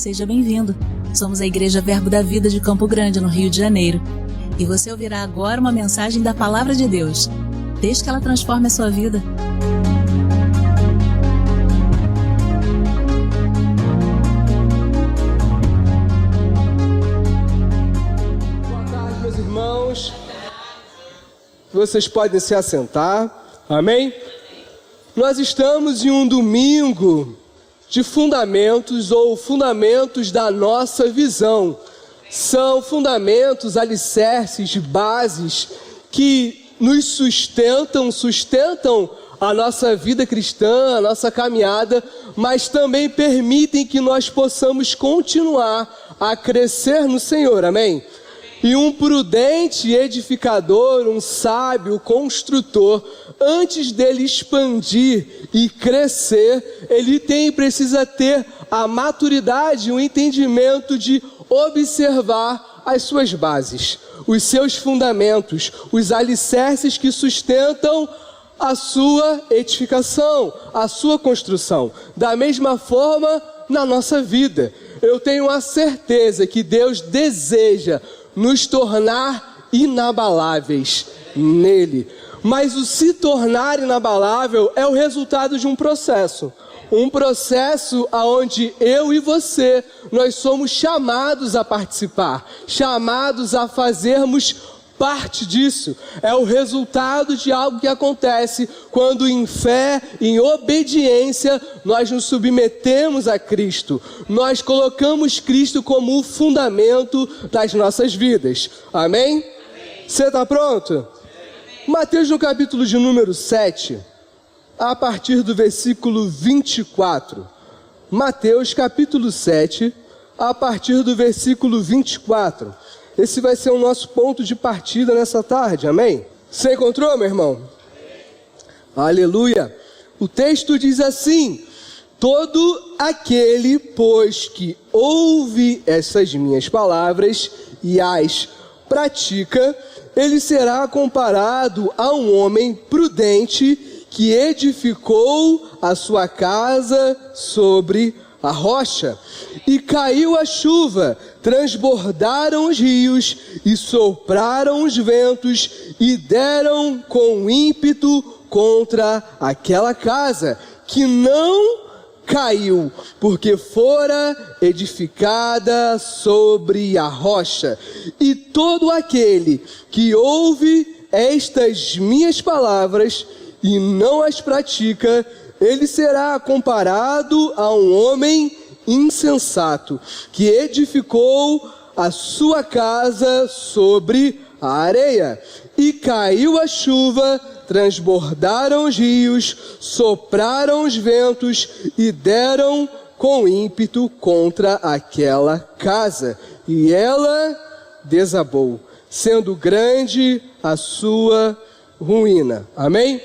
seja bem-vindo. Somos a Igreja Verbo da Vida de Campo Grande, no Rio de Janeiro. E você ouvirá agora uma mensagem da Palavra de Deus. Desde que ela transforme a sua vida. Boa tarde, meus irmãos. Vocês podem se assentar. Amém? Nós estamos em um domingo de fundamentos ou fundamentos da nossa visão. São fundamentos, alicerces, bases que nos sustentam a nossa vida cristã, a nossa caminhada, mas também permitem que nós possamos continuar a crescer no Senhor, amém? E um prudente edificador, um sábio construtor, antes dele expandir e crescer, ele precisa ter a maturidade, o entendimento de observar as suas bases, os seus fundamentos, os alicerces que sustentam a sua edificação, a sua construção. Da mesma forma, na nossa vida, eu tenho a certeza que Deus deseja nos tornar inabaláveis nele. Mas o se tornar inabalável é o resultado de um processo onde eu e você, nós somos chamados a participar, chamados a fazermos parte disso. É o resultado de algo que acontece quando em fé, em obediência, nós nos submetemos a Cristo. Nós colocamos Cristo como o fundamento das nossas vidas. Amém? Você está pronto? Mateus no capítulo de número 7, a partir do versículo 24. Mateus capítulo 7, a partir do versículo 24. Esse vai ser o nosso ponto de partida nessa tarde, amém? Você encontrou, meu irmão? Aleluia! O texto diz assim: todo aquele, pois, que ouve essas minhas palavras e as pratica, ele será comparado a um homem prudente que edificou a sua casa sobre a rocha. E caiu a chuva, transbordaram os rios e sopraram os ventos e deram com ímpeto contra aquela casa, que não caiu, porque fora edificada sobre a rocha. E todo aquele que ouve estas minhas palavras e não as pratica, ele será comparado a um homem insensato, que edificou a sua casa sobre a areia. E caiu a chuva, transbordaram os rios, sopraram os ventos e deram com ímpeto contra aquela casa. E ela desabou, sendo grande a sua ruína. Amém?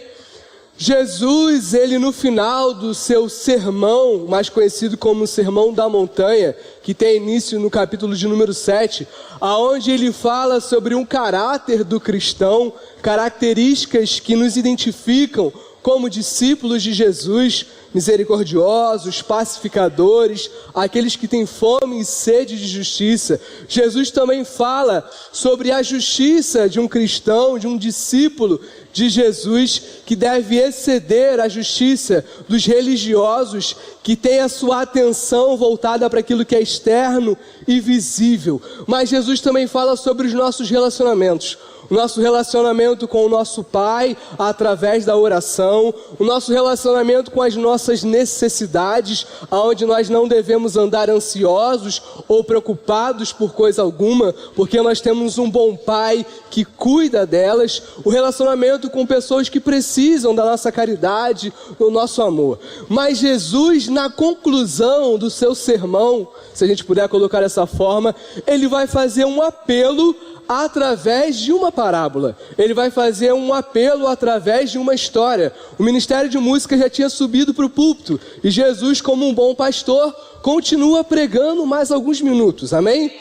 Jesus, ele no final do seu sermão, mais conhecido como o Sermão da Montanha, que tem início no capítulo de número 7, aonde ele fala sobre um caráter do cristão, características que nos identificam como discípulos de Jesus, misericordiosos, pacificadores, aqueles que têm fome e sede de justiça. Jesus também fala sobre a justiça de um cristão, de um discípulo de Jesus, que deve exceder a justiça dos religiosos, que tem a sua atenção voltada para aquilo que é externo e visível. Mas Jesus também fala sobre os nossos relacionamentos. O nosso relacionamento com o nosso Pai através da oração, o nosso relacionamento com as nossas necessidades, aonde nós não devemos andar ansiosos ou preocupados por coisa alguma, porque nós temos um bom Pai que cuida delas, o relacionamento com pessoas que precisam da nossa caridade, do nosso amor. Mas Jesus, na conclusão do seu sermão, se a gente puder colocar dessa forma, ele vai fazer um apelo através de uma parábola. Ele vai fazer um apelo através de uma história. O Ministério de Música já tinha subido para o púlpito e Jesus, como um bom pastor, continua pregando mais alguns minutos, amém?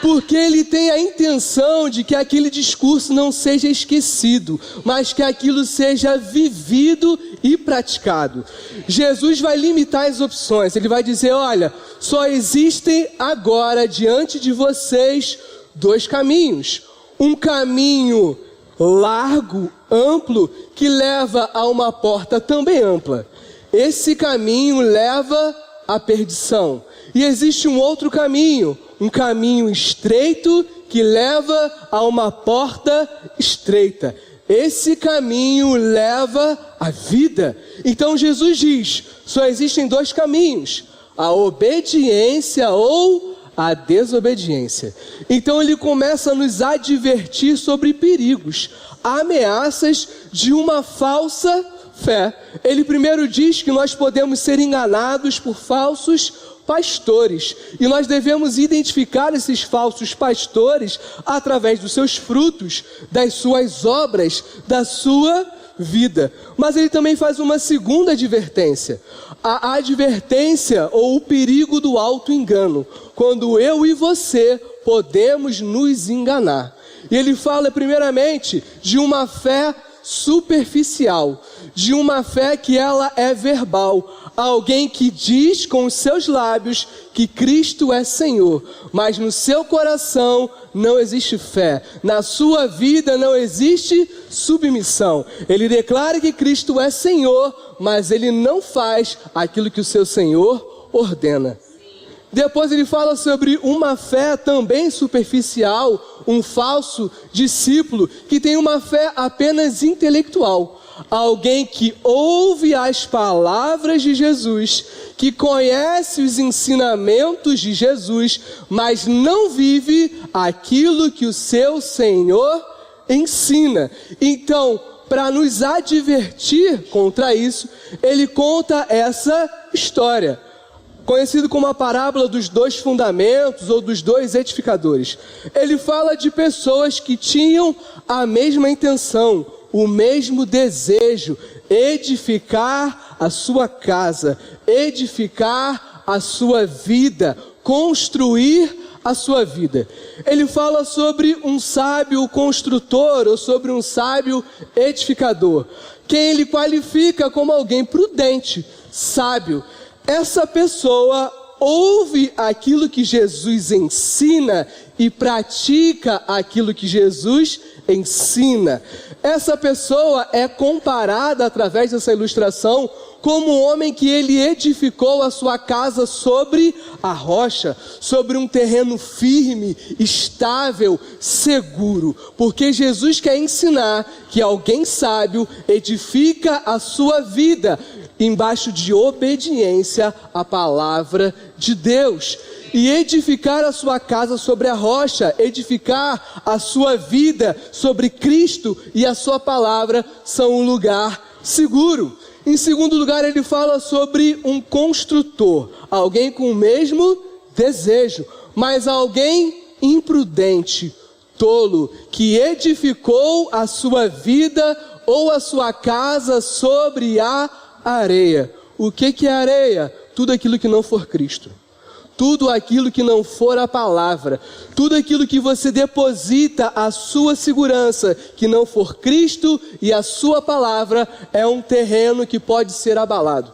Porque ele tem a intenção de que aquele discurso não seja esquecido, mas que aquilo seja vivido e praticado. Jesus vai limitar as opções. Ele vai dizer, olha, só existem agora diante de vocês dois caminhos. Um caminho largo, amplo, que leva a uma porta também ampla. Esse caminho leva à perdição. E existe um outro caminho, um caminho estreito que leva a uma porta estreita. Esse caminho leva à vida. Então Jesus diz, só existem dois caminhos, a obediência ou a desobediência. Então ele começa a nos advertir sobre perigos, ameaças de uma falsa fé. Ele primeiro diz que nós podemos ser enganados por falsos pastores, e nós devemos identificar esses falsos pastores através dos seus frutos, das suas obras, da sua vida. Mas ele também faz uma segunda advertência, a advertência ou o perigo do auto-engano, quando eu e você podemos nos enganar. E ele fala primeiramente de uma fé superficial, de uma fé que ela é verbal, alguém que diz com os seus lábios que Cristo é Senhor, mas no seu coração não existe fé, na sua vida não existe submissão. Ele declara que Cristo é Senhor, mas ele não faz aquilo que o seu Senhor ordena. Depois ele fala sobre uma fé também superficial, um falso discípulo que tem uma fé apenas intelectual. Alguém que ouve as palavras de Jesus, que conhece os ensinamentos de Jesus, mas não vive aquilo que o seu Senhor ensina. Então, para nos advertir contra isso, ele conta essa história, conhecido como a parábola dos dois fundamentos ou dos dois edificadores. Ele fala de pessoas que tinham a mesma intenção, o mesmo desejo, edificar a sua casa, edificar a sua vida, construir a sua vida. Ele fala sobre um sábio construtor ou sobre um sábio edificador, quem ele qualifica como alguém prudente, sábio. Essa pessoa ouve aquilo que Jesus ensina e pratica aquilo que Jesus ensina. Essa pessoa é comparada através dessa ilustração como um homem que ele edificou a sua casa sobre a rocha, sobre um terreno firme, estável, seguro. Porque Jesus quer ensinar que alguém sábio edifica a sua vida embaixo de obediência à palavra de Deus. E edificar a sua casa sobre a rocha, edificar a sua vida sobre Cristo e a sua palavra são um lugar seguro. Em segundo lugar, ele fala sobre um construtor, alguém com o mesmo desejo, mas alguém imprudente, tolo, que edificou a sua vida ou a sua casa sobre a areia. O que é areia? Tudo aquilo que não for Cristo. Tudo aquilo que não for a palavra, tudo aquilo que você deposita a sua segurança, que não for Cristo e a sua palavra, é um terreno que pode ser abalado.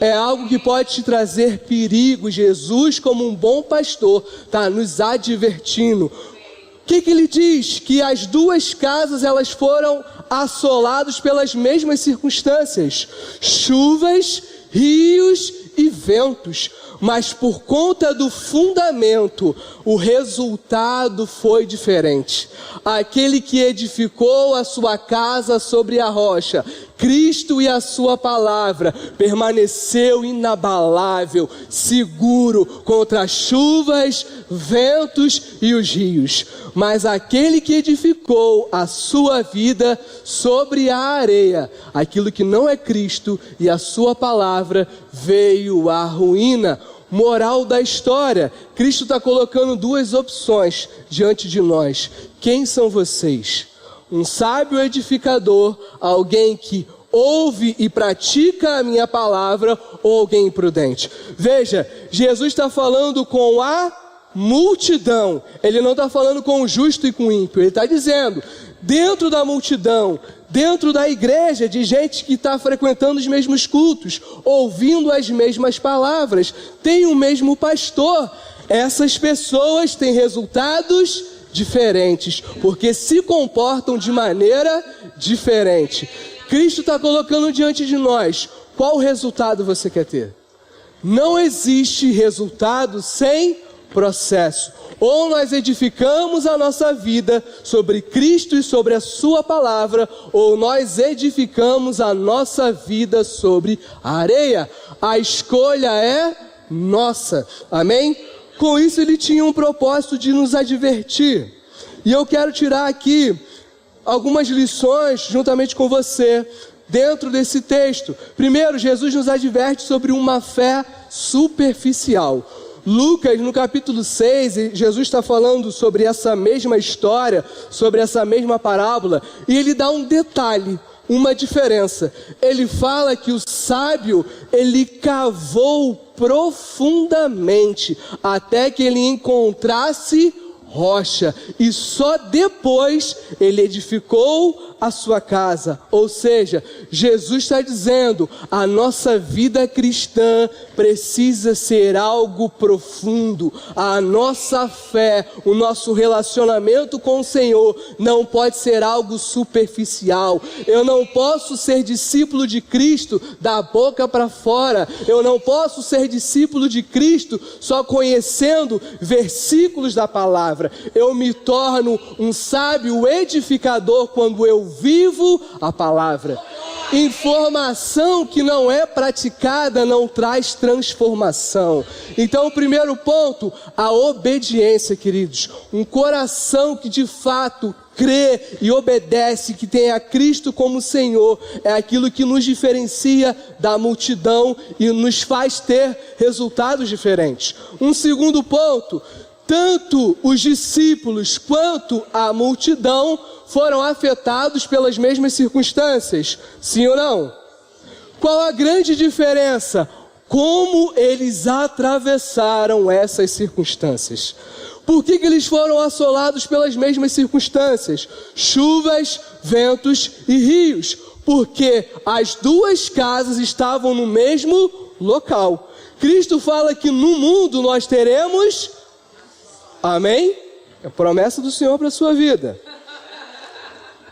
É algo que pode te trazer perigo. Jesus, como um bom pastor, está nos advertindo. O que ele diz? Que as duas casas elas foram assoladas pelas mesmas circunstâncias, chuvas, rios e ventos. Mas por conta do fundamento, o resultado foi diferente. Aquele que edificou a sua casa sobre a rocha, Cristo e a sua palavra, permaneceu inabalável, seguro contra as chuvas, ventos e os rios. Mas aquele que edificou a sua vida sobre a areia, aquilo que não é Cristo e a sua palavra, veio à ruína. Moral da história, Cristo está colocando duas opções diante de nós. Quem são vocês? Um sábio edificador, alguém que ouve e pratica a minha palavra, ou alguém imprudente? Veja, Jesus está falando com a multidão. Ele não está falando com o justo e com o ímpio. Ele está dizendo, dentro da multidão, dentro da igreja, de gente que está frequentando os mesmos cultos, ouvindo as mesmas palavras, tem o mesmo pastor. Essas pessoas têm resultados diferentes, porque se comportam de maneira diferente. Cristo está colocando diante de nós, qual resultado você quer ter? Não existe resultado sem processo. Ou nós edificamos a nossa vida sobre Cristo e sobre a sua palavra, ou nós edificamos a nossa vida sobre a areia. A escolha é nossa. Amém? Com isso ele tinha um propósito de nos advertir. E eu quero tirar aqui algumas lições juntamente com você dentro desse texto. Primeiro, Jesus nos adverte sobre uma fé superficial. Lucas, no capítulo 6, Jesus está falando sobre essa mesma história, sobre essa mesma parábola, e ele dá um detalhe, uma diferença. Ele fala que o sábio, ele cavou profundamente, até que ele encontrasse rocha, e só depois ele edificou a sua casa. Ou seja, Jesus está dizendo, a nossa vida cristã precisa ser algo profundo. A nossa fé, o nosso relacionamento com o Senhor não pode ser algo superficial. Eu não posso ser discípulo de Cristo da boca para fora. Eu não posso ser discípulo de Cristo só conhecendo versículos da palavra. Eu me torno um sábio edificador quando eu vivo a palavra. Informação que não é praticada não traz transformação. Então, o primeiro ponto, a obediência, queridos. Um coração que de fato crê e obedece, que tem a Cristo como Senhor, é aquilo que nos diferencia da multidão e nos faz ter resultados diferentes. Um segundo ponto, tanto os discípulos quanto a multidão foram afetados pelas mesmas circunstâncias, sim ou não? Qual a grande diferença? Como eles atravessaram essas circunstâncias. Por que eles foram assolados pelas mesmas circunstâncias? Chuvas, ventos e rios. Porque as duas casas estavam no mesmo local. Cristo fala que no mundo nós teremos... Amém? É a promessa do Senhor para a sua vida.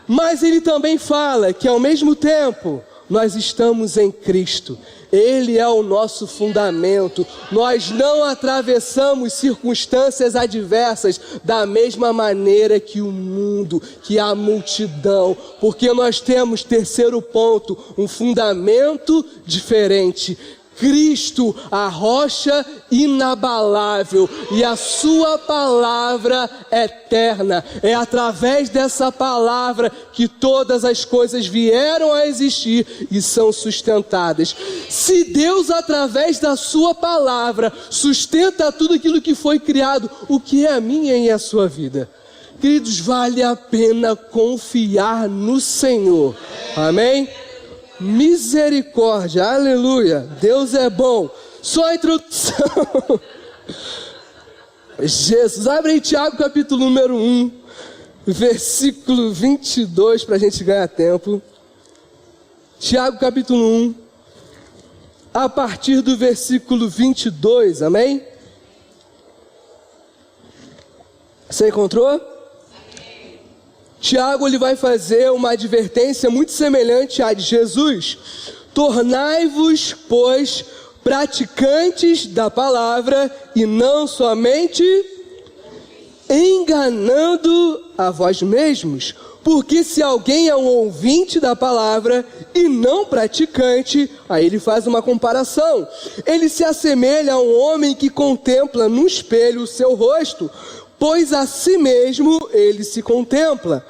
Mas ele também fala que ao mesmo tempo nós estamos em Cristo. Ele é o nosso fundamento. Nós não atravessamos circunstâncias adversas da mesma maneira que o mundo, que a multidão. Porque nós temos, terceiro ponto, um fundamento diferente. Cristo, a rocha inabalável, e a sua palavra eterna. É através dessa palavra que todas as coisas vieram a existir e são sustentadas. Se Deus, através da sua palavra, sustenta tudo aquilo que foi criado, o que é a minha e a sua vida? Queridos, vale a pena confiar no Senhor. Amém? Misericórdia, aleluia, Deus é bom. Só a introdução. Jesus, abre em Tiago capítulo número 1, versículo 22, para a gente ganhar tempo. Tiago capítulo 1, a partir do versículo 22, amém? Você encontrou? Tiago, ele vai fazer uma advertência muito semelhante à de Jesus. Tornai-vos, pois, praticantes da palavra e não somente enganando a vós mesmos. Porque se alguém é um ouvinte da palavra e não praticante, aí ele faz uma comparação. Ele se assemelha a um homem que contempla no espelho o seu rosto, pois a si mesmo ele se contempla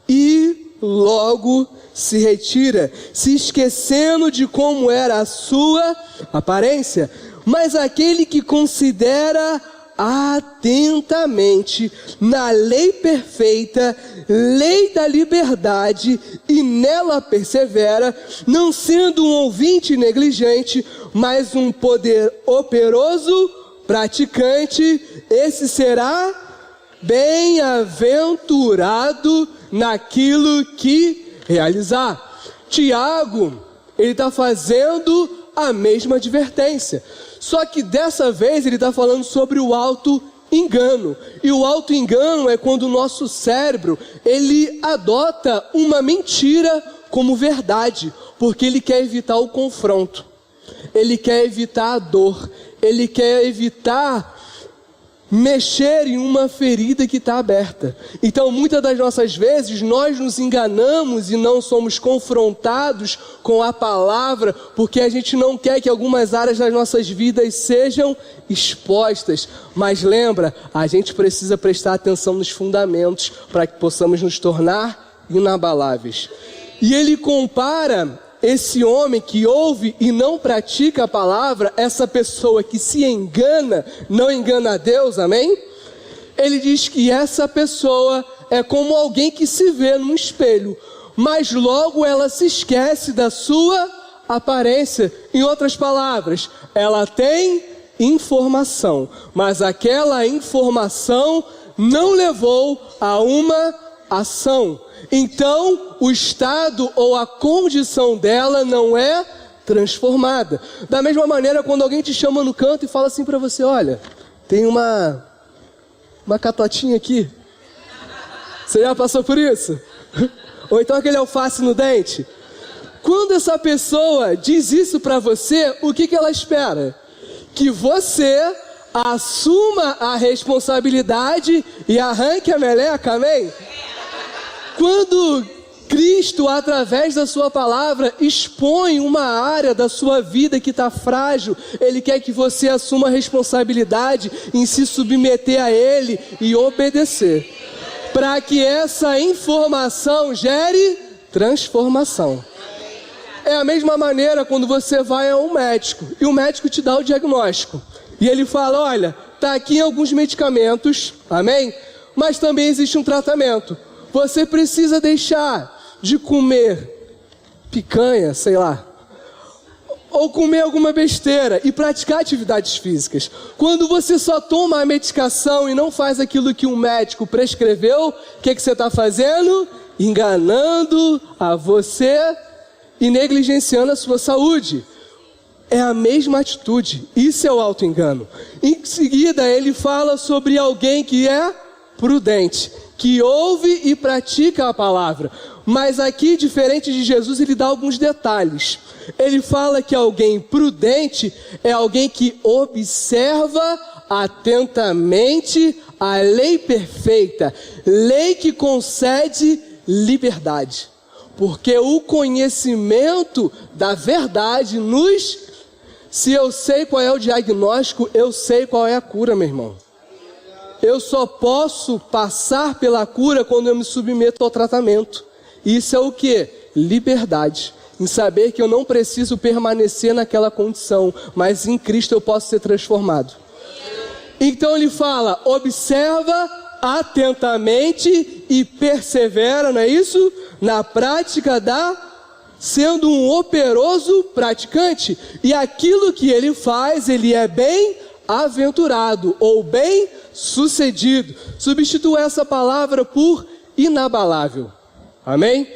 e logo se retira, se esquecendo de como era a sua aparência. Mas aquele que considera atentamente na lei perfeita, lei da liberdade, e nela persevera, não sendo um ouvinte negligente, mas um poder operoso praticante, esse será bem-aventurado naquilo que realizar. Tiago, ele está fazendo a mesma advertência. Só que dessa vez ele está falando sobre o auto-engano. E o auto-engano é quando o nosso cérebro, ele adota uma mentira como verdade, porque ele quer evitar o confronto, ele quer evitar a dor, ele quer evitar mexer em uma ferida que está aberta. Então, muitas das nossas vezes, nós nos enganamos e não somos confrontados com a palavra, porque a gente não quer que algumas áreas das nossas vidas sejam expostas. Mas lembra, a gente precisa prestar atenção nos fundamentos para que possamos nos tornar inabaláveis. E ele compara esse homem que ouve e não pratica a palavra, essa pessoa que se engana, não engana a Deus, amém? Ele diz que essa pessoa é como alguém que se vê num espelho, mas logo ela se esquece da sua aparência. Em outras palavras, ela tem informação, mas aquela informação não levou a uma ação. Então, o estado ou a condição dela não é transformada. Da mesma maneira, quando alguém te chama no canto e fala assim para você: olha, tem uma catotinha aqui. Você já passou por isso? Ou então aquele alface no dente. Quando essa pessoa diz isso para você, o que ela espera? Que você assuma a responsabilidade e arranque a meleca, amém? Quando Cristo, através da sua palavra, expõe uma área da sua vida que está frágil, Ele quer que você assuma a responsabilidade em se submeter a Ele e obedecer, para que essa informação gere transformação. É a mesma maneira quando você vai a um médico, e o médico te dá o diagnóstico, e ele fala: olha, está aqui alguns medicamentos, amém? Mas também existe um tratamento. Você precisa deixar de comer picanha, sei lá, ou comer alguma besteira e praticar atividades físicas. Quando você só toma a medicação e não faz aquilo que um médico prescreveu, o que você está fazendo? Enganando a você e negligenciando a sua saúde. É a mesma atitude, isso é o auto-engano. Em seguida ele fala sobre alguém que é prudente, que ouve e pratica a palavra. Mas aqui, diferente de Jesus, ele dá alguns detalhes. Ele fala que alguém prudente é alguém que observa atentamente a lei perfeita, lei que concede liberdade. Porque o conhecimento da verdade se eu sei qual é o diagnóstico, eu sei qual é a cura, meu irmão. Eu só posso passar pela cura quando eu me submeto ao tratamento. Isso é o que? Liberdade. Em saber que eu não preciso permanecer naquela condição, mas em Cristo eu posso ser transformado. Então ele fala: observa atentamente e persevera, não é isso? Na prática sendo um operoso praticante. E aquilo que ele faz, ele é bem-aventurado ou bem-sucedido. Substitua essa palavra por inabalável. Amém?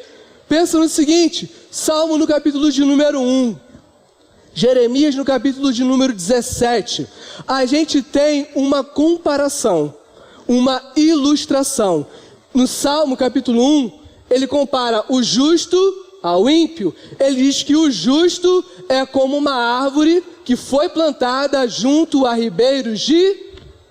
Pensa no seguinte: Salmo no capítulo de número 1, Jeremias no capítulo de número 17. A gente tem uma comparação, uma ilustração. No Salmo capítulo 1, ele compara o justo ao ímpio. Ele diz que o justo é como uma árvore que foi plantada junto a ribeiros de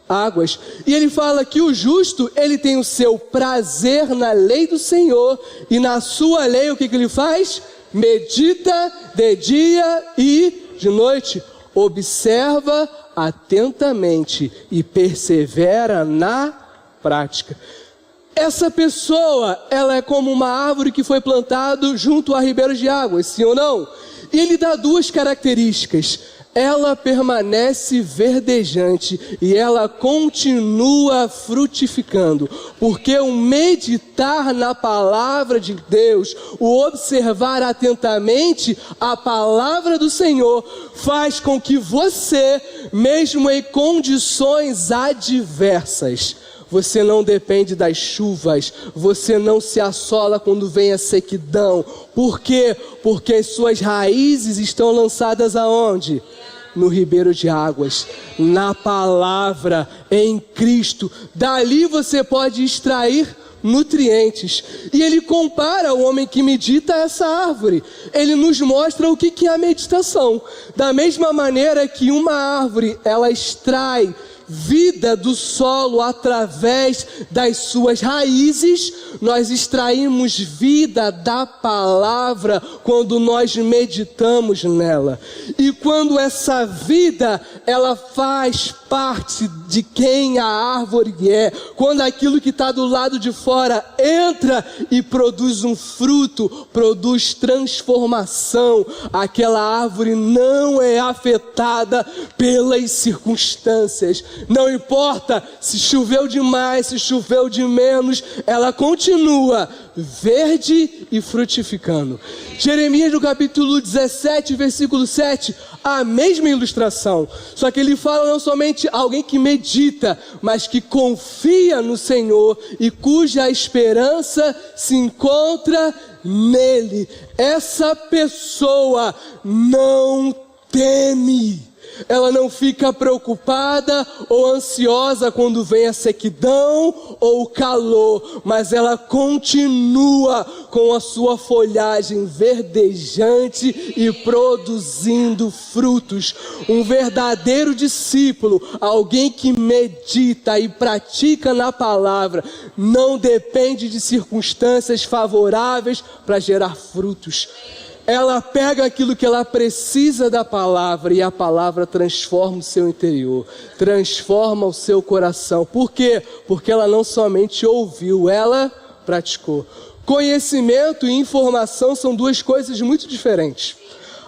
águas. E ele fala que o justo, ele tem o seu prazer na lei do Senhor, e na sua lei o que ele faz? Medita de dia e de noite. Observa atentamente e persevera na prática. Essa pessoa, ela é como uma árvore que foi plantada junto a ribeiros de águas, sim ou não? E ele dá duas características. ela permanece verdejante e ela continua frutificando, porque o meditar na palavra de Deus, o observar atentamente a palavra do Senhor, faz com que você, mesmo em condições adversas, você não depende das chuvas, você não se assola quando vem a sequidão. Por quê? Porque as suas raízes estão lançadas aonde? No ribeiro de águas, na palavra, em Cristo. Dali você pode extrair nutrientes. E ele compara o homem que medita a essa árvore. Ele nos mostra o que é a meditação. Da mesma maneira que uma árvore, ela extrai vida do solo através das suas raízes, nós extraímos vida da palavra quando nós meditamos nela. E quando essa vida, ela faz parte de quem a árvore é, quando aquilo que está do lado de fora entra e produz um fruto, produz transformação, aquela árvore não é afetada pelas circunstâncias. Não importa se choveu demais, se choveu de menos, ela continua verde e frutificando. Jeremias no capítulo 17, versículo 7, a mesma ilustração, só que ele fala não somente alguém que medita, mas que confia no Senhor e cuja esperança se encontra nele. Essa pessoa não teme. Ela não fica preocupada ou ansiosa quando vem a sequidão ou o calor, mas ela continua com a sua folhagem verdejante e produzindo frutos. Um verdadeiro discípulo, alguém que medita e pratica na palavra, não depende de circunstâncias favoráveis para gerar frutos. Ela pega aquilo que ela precisa da palavra e a palavra transforma o seu interior, transforma o seu coração. Por quê? Porque ela não somente ouviu, ela praticou. Conhecimento e informação são duas coisas muito diferentes.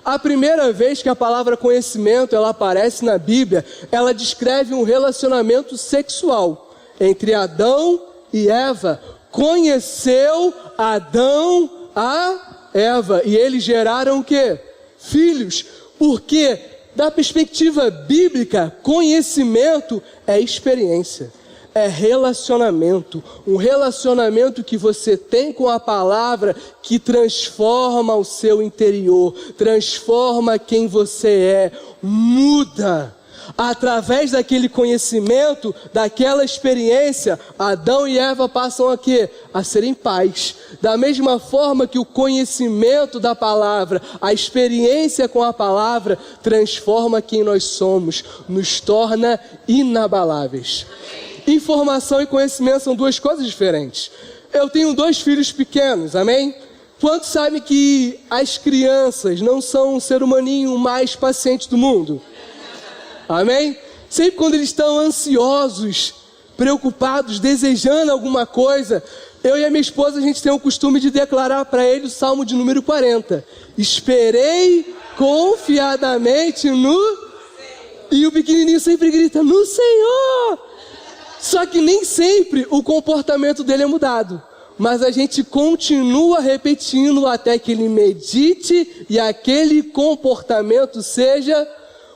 A primeira vez que a palavra conhecimento ela aparece na Bíblia, ela descreve um relacionamento sexual entre Adão e Eva. Conheceu Adão a Eva, e eles geraram o quê? Filhos. Porque, da perspectiva bíblica, conhecimento é experiência, é relacionamento. Um relacionamento que você tem com a palavra que transforma o seu interior, transforma quem você é, muda. Através daquele conhecimento, daquela experiência, Adão e Eva passam a quê? A serem pais. Da mesma forma que o conhecimento da palavra, a experiência com a palavra, transforma quem nós somos, nos torna inabaláveis. Informação e conhecimento são duas coisas diferentes. Eu tenho 2 filhos pequenos, amém? Quantos sabem que as crianças não são o ser humaninho mais paciente do mundo? Amém? Sempre quando eles estão ansiosos, preocupados, desejando alguma coisa, eu e a minha esposa, a gente tem o costume de declarar para ele o Salmo de número 40. Esperei confiadamente no... E o pequenininho sempre grita, no Senhor! Só que nem sempre o comportamento dele é mudado. Mas a gente continua repetindo até que ele medite e aquele comportamento seja...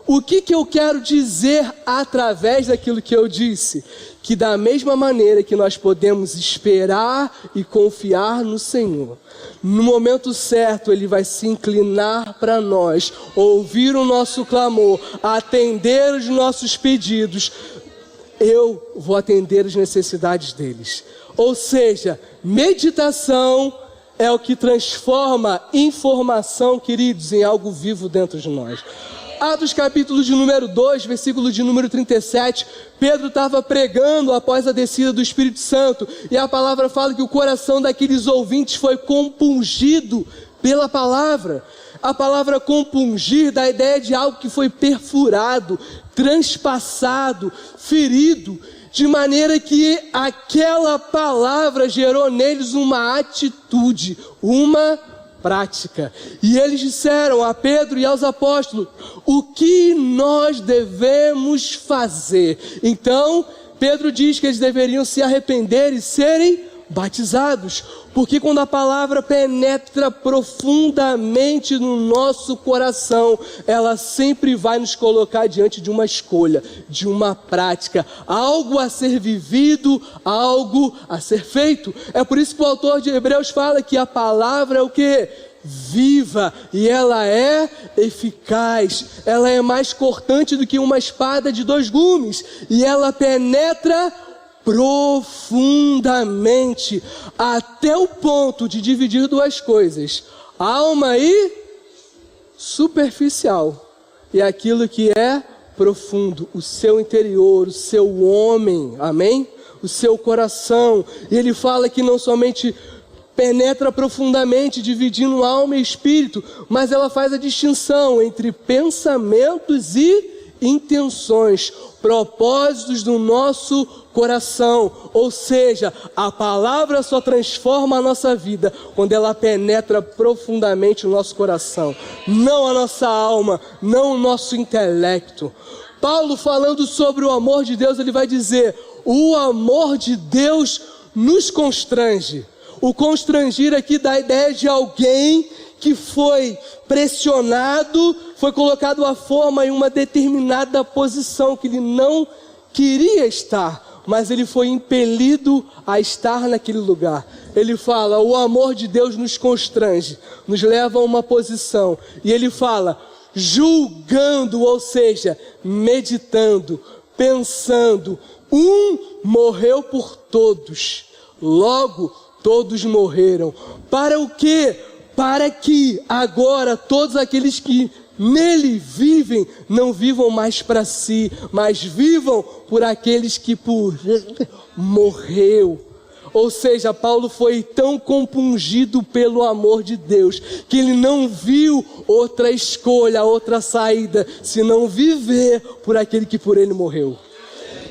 O que eu quero dizer através daquilo que eu disse? Que da mesma maneira que nós podemos esperar e confiar no Senhor, no momento certo Ele vai se inclinar para nós, ouvir o nosso clamor, atender os nossos pedidos. Eu vou atender as necessidades deles. Ou seja, meditação é o que transforma informação, queridos, em algo vivo dentro de nós. Atos capítulo de número 2, versículo de número 37, Pedro estava pregando após a descida do Espírito Santo, e a palavra fala que o coração daqueles ouvintes foi compungido pela palavra. A palavra compungir dá a ideia de algo que foi perfurado, transpassado, ferido, de maneira que aquela palavra gerou neles uma atitude, uma prática. E eles disseram a Pedro e aos apóstolos: o que nós devemos fazer? Então, Pedro diz que eles deveriam se arrepender e serem batizados, porque quando a palavra penetra profundamente no nosso coração, ela sempre vai nos colocar diante de uma escolha, de uma prática, algo a ser vivido, algo a ser feito. É por isso que o autor de Hebreus fala que a palavra é o quê? Viva, e ela é eficaz, ela é mais cortante do que uma espada de 2 gumes, e ela penetra profundamente, até o ponto de dividir 2 coisas, alma e superficial, e aquilo que é profundo, o seu interior, o seu homem, amém? O seu coração. E ele fala que não somente penetra profundamente, dividindo alma e espírito, mas ela faz a distinção entre pensamentos e intenções, propósitos do nosso coração. Ou seja, a palavra só transforma a nossa vida quando ela penetra profundamente o nosso coração, não a nossa alma, não o nosso intelecto. Paulo, falando sobre o amor de Deus, ele vai dizer: o amor de Deus nos constrange. O constrangir aqui dá a ideia de alguém que foi pressionado, foi colocado à forma em uma determinada posição que ele não queria estar, mas ele foi impelido a estar naquele lugar. Ele fala: o amor de Deus nos constrange, nos leva a uma posição. E ele fala, julgando, ou seja, meditando, pensando, um morreu por todos, logo todos morreram. Para o quê? Para que agora todos aqueles que nele vivem, não vivam mais para si, mas vivam por aqueles que por morreu. Ou seja, Paulo foi tão compungido pelo amor de Deus, que ele não viu outra escolha, outra saída, senão viver por aquele que por ele morreu.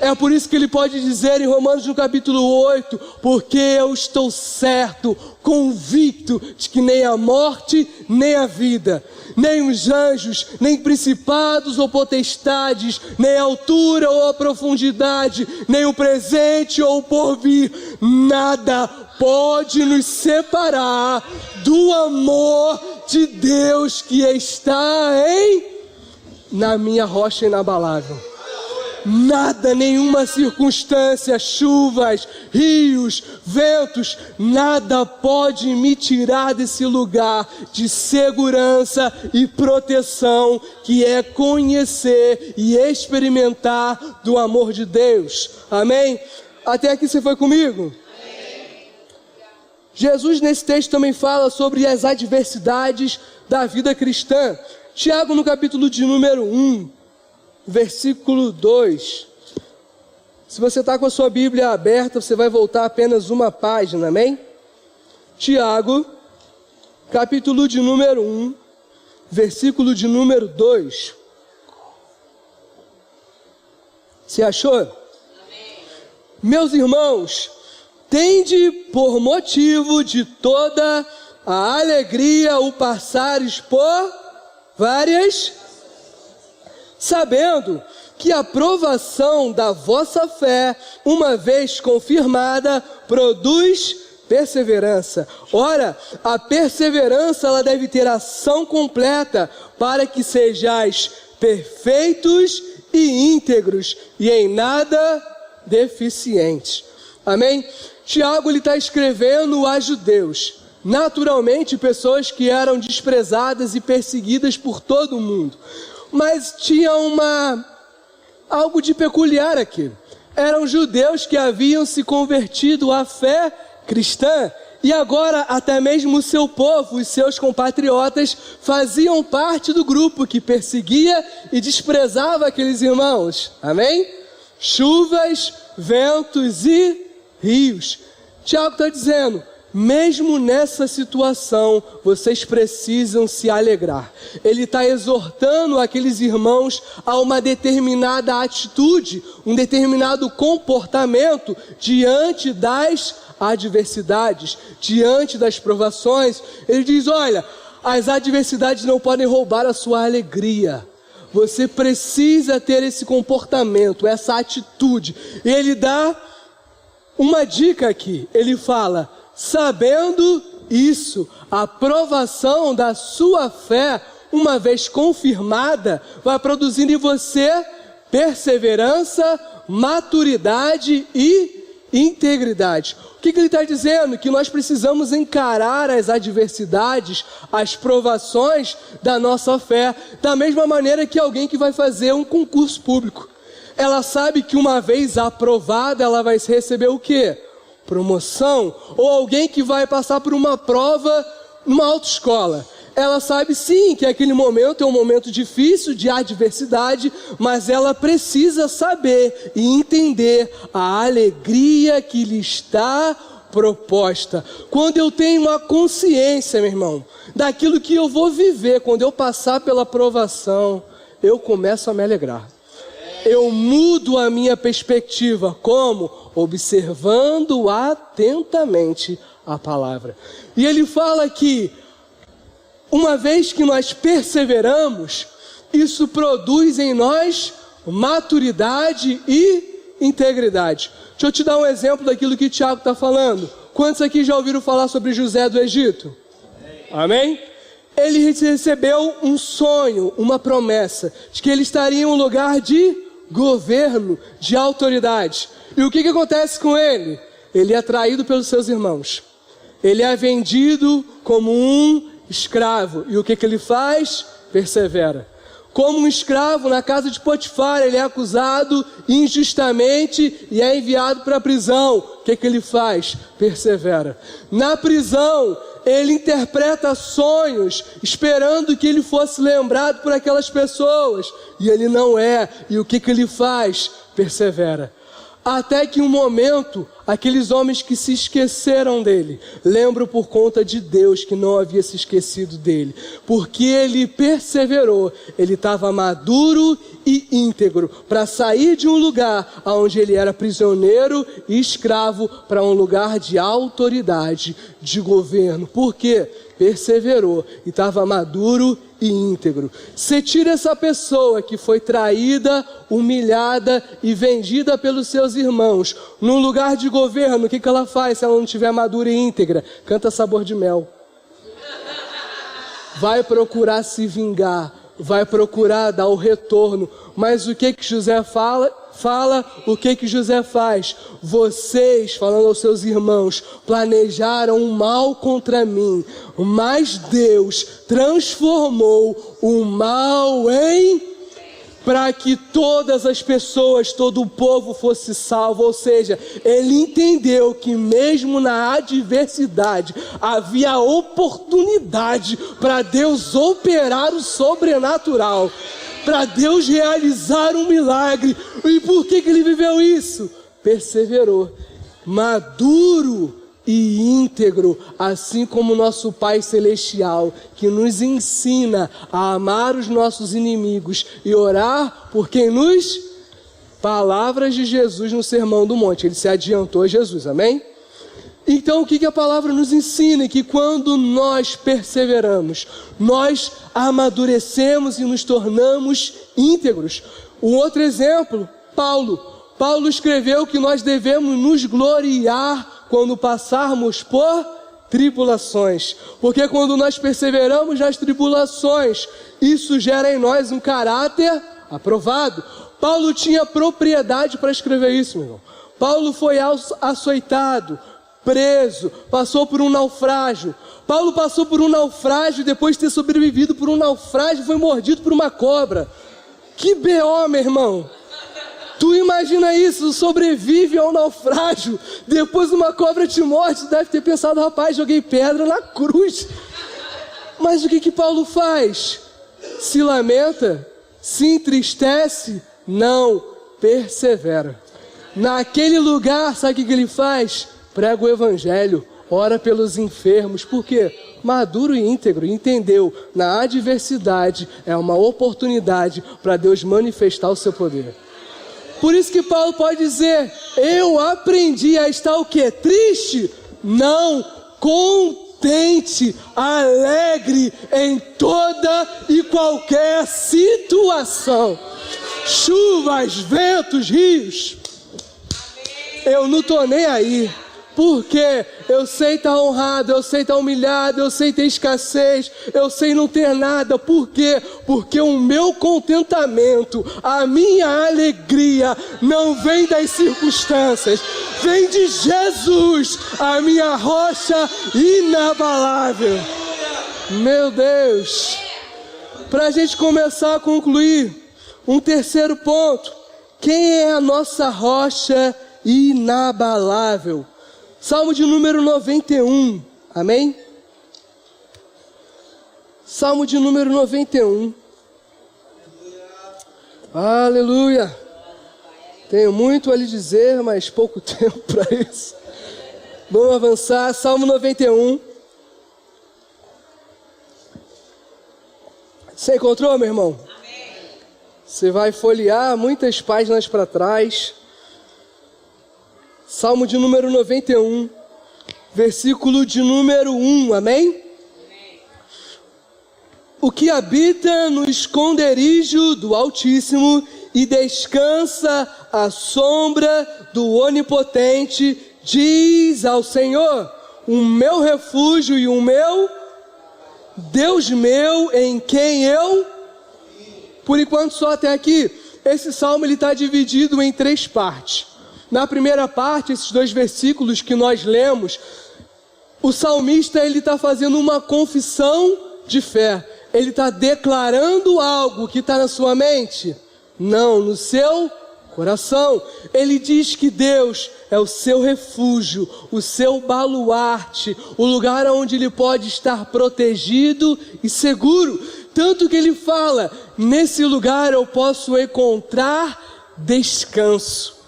É por isso que ele pode dizer em Romanos no capítulo 8, porque eu estou certo, convicto de que nem a morte, nem a vida, nem os anjos, nem principados ou potestades, nem a altura ou a profundidade, nem o presente ou o porvir, nada pode nos separar do amor de Deus que está na minha rocha inabalável. Nada, nenhuma circunstância, chuvas, rios, ventos, nada pode me tirar desse lugar de segurança e proteção que é conhecer e experimentar do amor de Deus. Amém? Até aqui você foi comigo? Amém. Jesus nesse texto também fala sobre as adversidades da vida cristã. Tiago no capítulo de número 1, versículo 2. Se você está com a sua Bíblia aberta, você vai voltar apenas uma página, amém? Tiago, capítulo de número 1, versículo de número 2. Você achou? Amém. Meus irmãos, tende por motivo de toda a alegria o passares por várias, sabendo que a provação da vossa fé, uma vez confirmada, produz perseverança. Ora, a perseverança ela deve ter ação completa, para que sejais perfeitos e íntegros, e em nada deficientes. Amém? Tiago está escrevendo a judeus, naturalmente pessoas que eram desprezadas e perseguidas por todo o mundo. Mas tinha algo de peculiar aqui. Eram judeus que haviam se convertido à fé cristã, e agora até mesmo o seu povo, os seus compatriotas, faziam parte do grupo que perseguia e desprezava aqueles irmãos. Amém? Chuvas, ventos e rios. Tiago está dizendo, mesmo nessa situação, vocês precisam se alegrar. Ele está exortando aqueles irmãos a uma determinada atitude, um determinado comportamento diante das adversidades, diante das provações, ele diz, olha, as adversidades não podem roubar a sua alegria. Você precisa ter esse comportamento, essa atitude. E ele dá uma dica aqui. Ele fala, sabendo isso, a provação da sua fé, uma vez confirmada, vai produzindo em você perseverança, maturidade e integridade. O que ele está dizendo? Que nós precisamos encarar as adversidades, as provações da nossa fé, da mesma maneira que alguém que vai fazer um concurso público. Ela sabe que uma vez aprovada, ela vai receber o quê? Promoção. Ou alguém que vai passar por uma prova numa autoescola. Ela sabe sim que aquele momento é um momento difícil, de adversidade, mas ela precisa saber e entender a alegria que lhe está proposta. Quando eu tenho uma consciência, meu irmão, daquilo que eu vou viver, quando eu passar pela provação, eu começo a me alegrar. Eu mudo a minha perspectiva, como? Observando atentamente a palavra. E ele fala que uma vez que nós perseveramos, isso produz em nós maturidade e integridade. Deixa eu te dar um exemplo daquilo que o Tiago está falando. Quantos aqui já ouviram falar sobre José do Egito? Amém? Ele recebeu um sonho, uma promessa, de que ele estaria em um lugar de governo, de autoridade. E o que acontece com ele? Ele é traído pelos seus irmãos. Ele é vendido como um escravo. E o que ele faz? Persevera. Como um escravo na casa de Potifar, ele é acusado injustamente e é enviado para a prisão. O que ele faz? Persevera. Na prisão, ele interpreta sonhos, esperando que ele fosse lembrado por aquelas pessoas. E ele não é. E o que ele faz? Persevera. Até que um momento, aqueles homens que se esqueceram dele, lembram por conta de Deus que não havia se esquecido dele. Porque ele perseverou, ele estava maduro e íntegro para sair de um lugar onde ele era prisioneiro e escravo para um lugar de autoridade, de governo. Por quê? Perseverou e estava maduro e íntegro. Você tira essa pessoa que foi traída, humilhada e vendida pelos seus irmãos num lugar de governo, o que ela faz se ela não estiver madura e íntegra? Canta Sabor de Mel. Vai procurar se vingar, vai procurar dar o retorno. Mas o que José fala, o que José faz? Vocês, falando aos seus irmãos, planejaram um mal contra mim, mas Deus transformou o mal em... para que todas as pessoas, todo o povo fosse salvo. Ou seja, ele entendeu que mesmo na adversidade havia oportunidade para Deus operar o sobrenatural, para Deus realizar um milagre. E por que ele viveu isso? Perseverou, maduro e íntegro, assim como nosso Pai Celestial, que nos ensina a amar os nossos inimigos e orar por quem nos... Palavras de Jesus no Sermão do Monte, ele se adiantou a Jesus, amém? Então o que a palavra nos ensina? Que quando nós perseveramos, nós amadurecemos e nos tornamos íntegros. Um outro exemplo, Paulo escreveu que nós devemos nos gloriar quando passarmos por tribulações, porque quando nós perseveramos nas tribulações, isso gera em nós um caráter aprovado. Paulo tinha propriedade para escrever isso, meu irmão. Paulo foi açoitado, preso, passou por um naufrágio. Paulo passou por um naufrágio, depois de ter sobrevivido por um naufrágio, foi mordido por uma cobra. Que B.O., meu irmão! Tu imagina isso, sobrevive ao naufrágio, depois uma cobra te morde, tu deve ter pensado, rapaz, joguei pedra na cruz. Mas o que Paulo faz? Se lamenta? Se entristece? Não, persevera. Naquele lugar, sabe o que ele faz? Prega o evangelho, ora pelos enfermos. Por quê? Maduro e íntegro, entendeu? Na adversidade é uma oportunidade para Deus manifestar o seu poder. Por isso que Paulo pode dizer, Eu aprendi a estar o quê? Triste? Não, contente, alegre em toda e qualquer situação. Chuvas, ventos, rios. Eu não tô nem aí. Porque eu sei estar honrado, eu sei estar humilhado, eu sei ter escassez, eu sei não ter nada. Por quê? Porque o meu contentamento, a minha alegria não vem das circunstâncias, vem de Jesus, a minha rocha inabalável. Meu Deus! Para a gente começar a concluir, um terceiro ponto. Quem é a nossa rocha inabalável? Salmo de número 91, amém? Salmo de número 91. Aleluia. Tenho muito a lhe dizer, mas pouco tempo para isso. Vamos avançar, Salmo 91. Você encontrou, meu irmão? Amém. Você vai folhear muitas páginas para trás. Salmo de número 91, versículo de número 1, amém? O que habita no esconderijo do Altíssimo e descansa à sombra do Onipotente, diz ao Senhor, o meu refúgio e o meu Deus meu, em quem eu... Por enquanto só até aqui. Esse salmo está dividido em 3 partes. Na primeira parte, esses 2 versículos que nós lemos, o salmista está fazendo uma confissão de fé. Ele está declarando algo que está na sua mente? Não, no seu coração. Ele diz que Deus é o seu refúgio, o seu baluarte, o lugar onde ele pode estar protegido e seguro. Tanto que ele fala, nesse lugar eu posso encontrar descanso.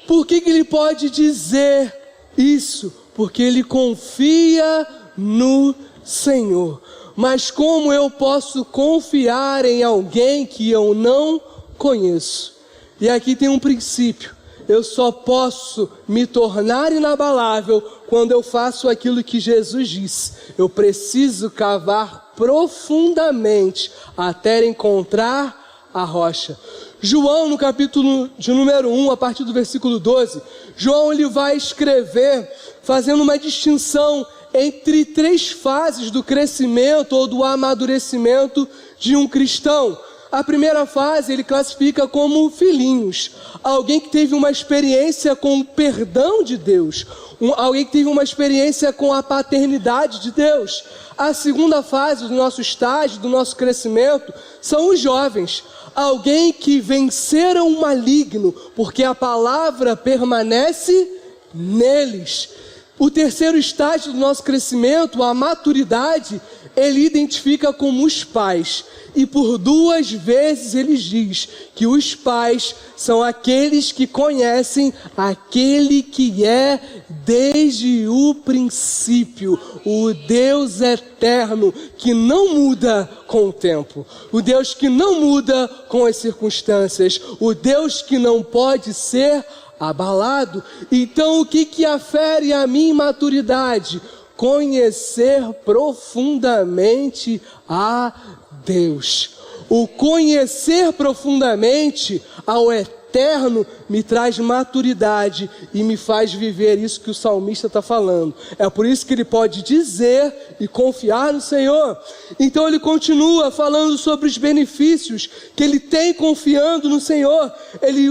Por que ele pode dizer isso? Porque ele confia no Senhor. Mas como eu posso confiar em alguém que eu não conheço? E aqui tem um princípio. Eu só posso me tornar inabalável quando eu faço aquilo que Jesus disse. Eu preciso cavar profundamente até encontrar a rocha. João, no capítulo de número 1, a partir do versículo 12, João ele vai escrever fazendo uma distinção entre 3 fases do crescimento ou do amadurecimento de um cristão. A primeira fase ele classifica como filhinhos, alguém que teve uma experiência com o perdão de Deus, alguém que teve uma experiência com a paternidade de Deus. A segunda fase do nosso estágio, do nosso crescimento, são os jovens, alguém que venceram o maligno, porque a palavra permanece neles. O terceiro estágio do nosso crescimento, a maturidade, ele identifica como os pais. E por 2 vezes ele diz que os pais são aqueles que conhecem aquele que é desde o princípio, o Deus eterno que não muda com o tempo, o Deus que não muda com as circunstâncias, o Deus que não pode ser abalado. Então o que afere a minha maturidade? Conhecer profundamente a Deus. O conhecer profundamente ao eterno me traz maturidade e me faz viver isso que o salmista está falando. É por isso que ele pode dizer e confiar no Senhor. Então ele continua falando sobre os benefícios que ele tem confiando no Senhor. Ele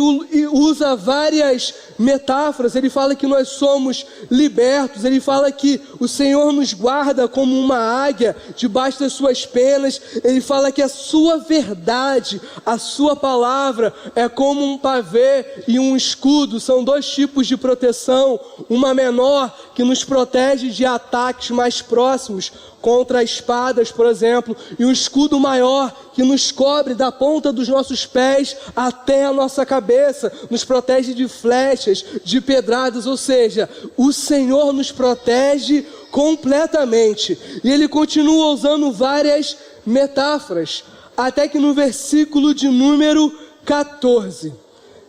usa várias metáforas. Ele fala que nós somos libertos. Ele fala que o Senhor nos guarda como uma águia debaixo das suas penas. Ele fala que a sua verdade, a sua palavra é como um pavê e um escudo. São 2 tipos de proteção, uma menor que nos protege de ataques mais próximos contra espadas, por exemplo, e um escudo maior que nos cobre da ponta dos nossos pés até a nossa cabeça, nos protege de flechas, de pedradas, ou seja, o Senhor nos protege completamente. E ele continua usando várias metáforas, até que no versículo de número 14,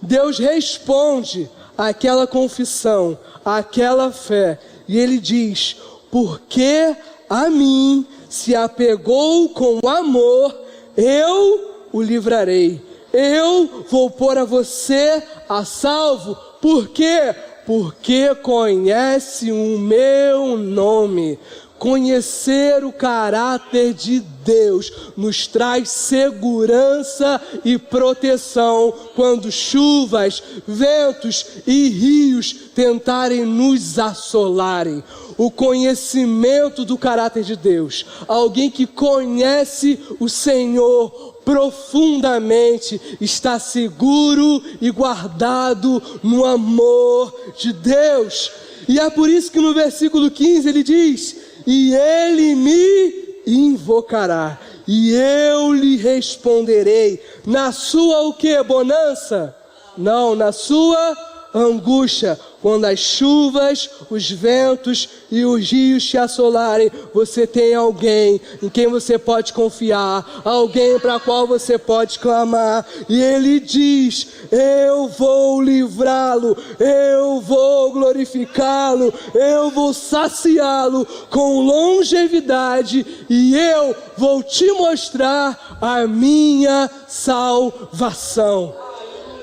Deus responde aquela confissão, aquela fé. E ele diz: porque a mim se apegou com amor, eu o livrarei. Eu vou pôr a você a salvo. Por quê? Porque conhece o meu nome. Conhecer o caráter de Deus nos traz segurança e proteção quando chuvas, ventos e rios tentarem nos assolarem. O conhecimento do caráter de Deus, alguém que conhece o Senhor profundamente, está seguro e guardado no amor de Deus. E é por isso que no versículo 15 ele diz: e ele me invocará, e eu lhe responderei. Na sua o que? Bonança? Não, na sua angústia. Quando as chuvas, os ventos e os rios te assolarem, você tem alguém em quem você pode confiar, alguém para qual você pode clamar. E ele diz: eu vou livrá-lo, eu vou glorificá-lo, eu vou saciá-lo com longevidade, e eu vou te mostrar a minha salvação.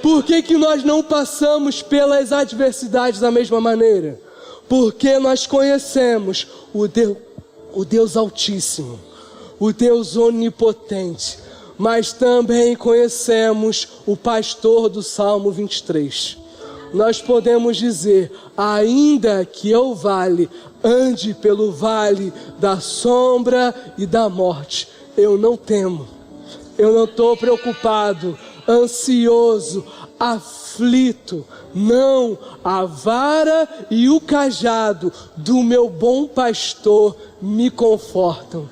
Por que nós não passamos pelas adversidades da mesma maneira? Porque nós conhecemos o Deus Altíssimo, o Deus Onipotente, mas também conhecemos o pastor do Salmo 23. Nós podemos dizer: ainda que eu ande pelo vale da sombra e da morte, eu não temo, eu não estou preocupado, ansioso, aflito. Não, a vara e o cajado do meu bom pastor me confortam.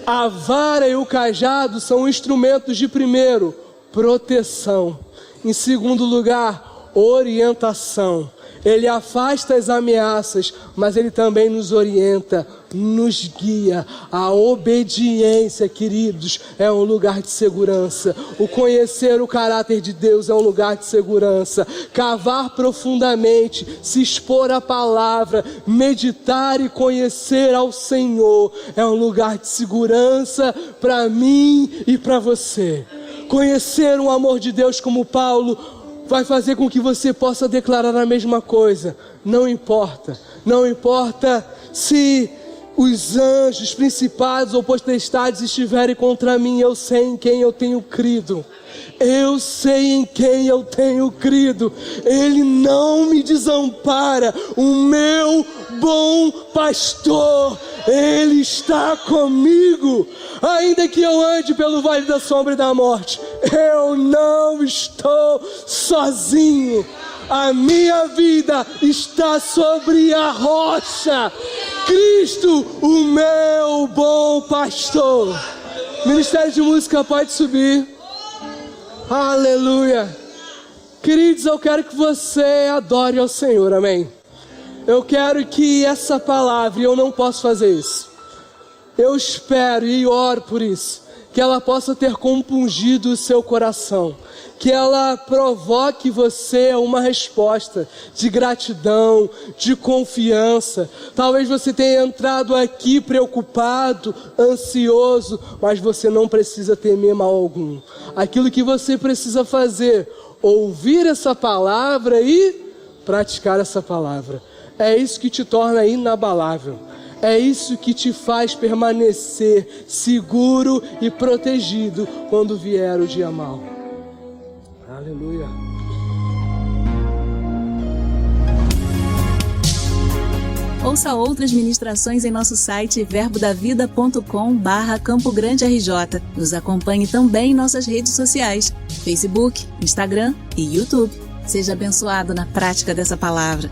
A vara e o cajado são instrumentos de, primeiro, proteção. Em segundo lugar, orientação. Ele afasta as ameaças, mas ele também nos orienta, nos guia. A obediência, queridos, é um lugar de segurança. O conhecer o caráter de Deus é um lugar de segurança. Cavar profundamente, se expor à palavra, meditar e conhecer ao Senhor é um lugar de segurança para mim e para você. Conhecer o amor de Deus como Paulo vai fazer com que você possa declarar a mesma coisa. Não importa se os anjos, principados ou potestades estiverem contra mim, eu sei em quem eu tenho crido. Eu sei em quem eu tenho crido. Ele não me desampara. O meu bom pastor, ele está comigo. Ainda que eu ande pelo vale da sombra e da morte, eu não estou sozinho. A minha vida está sobre a rocha. Cristo, o meu bom pastor. Ministério de Música pode subir. Aleluia. Queridos, eu quero que você adore ao Senhor, amém? Eu quero que essa palavra, e eu não posso fazer isso, eu espero e oro por isso, que ela possa ter compungido o seu coração, que ela provoque você uma resposta de gratidão, de confiança. Talvez você tenha entrado aqui preocupado, ansioso, mas você não precisa temer mal algum. Aquilo que você precisa fazer, ouvir essa palavra e praticar essa palavra. É isso que te torna inabalável. É isso que te faz permanecer seguro e protegido quando vier o dia mau. Aleluia. Ouça outras ministrações em nosso site verbodavida.com/Campo Grande RJ. Nos acompanhe também em nossas redes sociais, Facebook, Instagram e YouTube. Seja abençoado na prática dessa palavra.